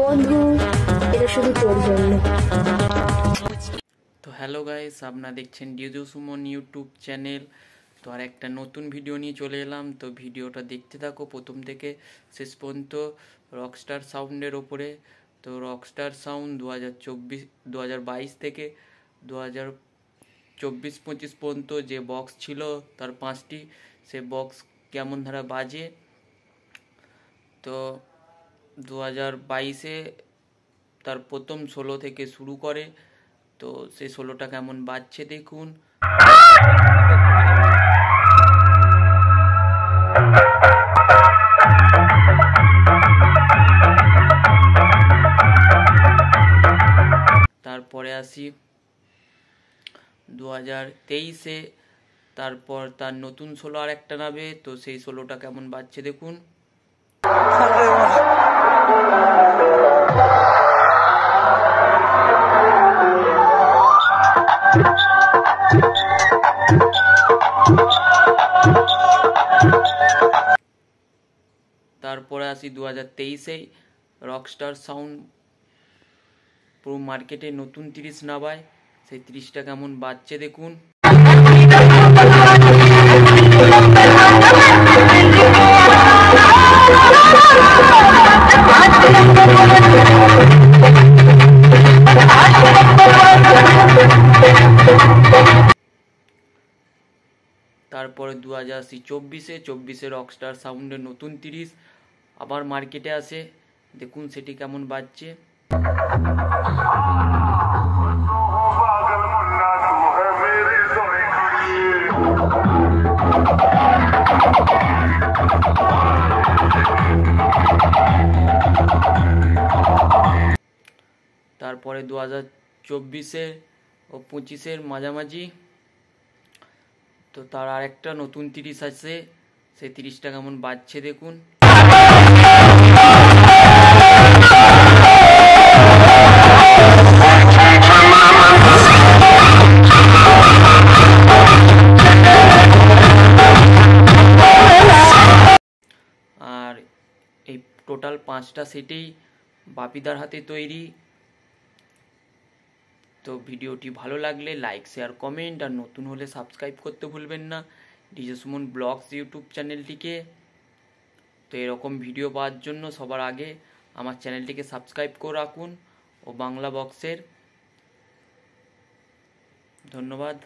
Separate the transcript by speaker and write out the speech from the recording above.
Speaker 1: বন্ধু, এটা শুধু তোর জন্য।
Speaker 2: তো হ্যালো গাইস, আপনারা দেখছেন ডিজো সুমন ইউটিউব চ্যানেল। তো আর একটা নতুন ভিডিও নিয়ে চলে এলাম। তো ভিডিওটা দেখতে থাকো প্রথম থেকে শেষ পর্যন্ত রকস্টার সাউন্ডের ওপরে। তো রকস্টার সাউন্ড 2022 থেকে 2024-25 পর্যন্ত যে বক্স ছিল তার 5টি, সে বক্স কেমন ধারা বাজে। তো 2022-এ তার প্রথম 16 থেকে শুরু করে। তো সেই 16টা কেমন বাজছে দেখুন। তারপরে আসি 2023-এ, তারপর তার নতুন 16 আর একটা নামে। তো সেই 16টা কেমন বাজছে দেখুন। তারপরে আসি 2023-এ রকস্টার সাউন্ড পুরো মার্কেটে নতুন 30 নামায়। সেই 30টা কেমন বাজছে দেখুন। তারপরে 2024-এ রকস্টার সাউন্ডের নতুন 30 আবার মার্কেটে আসে। দেখুন সেটি কেমন বাজছে। তারপরে 2024-এ ও 25-এর মাঝামাঝি তো তার আরেকটা নতুন 30 আছে। সেই 30টা কেমন বাজছে দেখুন। আর এই টোটাল 5টা সেটেই বাপিদার হাতে তৈরি। তো ভিডিওটি ভালো লাগলে লাইক, শেয়ার, কমেন্ট আর নতুন হলে সাবস্ক্রাইব করতে ভুলবেন না ডিজে সুমন ব্লগস ইউটিউব চ্যানেলটিকে। তো এরকম ভিডিও পাওয়ার জন্য সবার আগে আমার চ্যানেলটিকে সাবস্ক্রাইব করে রাখুন ও বাংলা বক্সের ধন্যবাদ।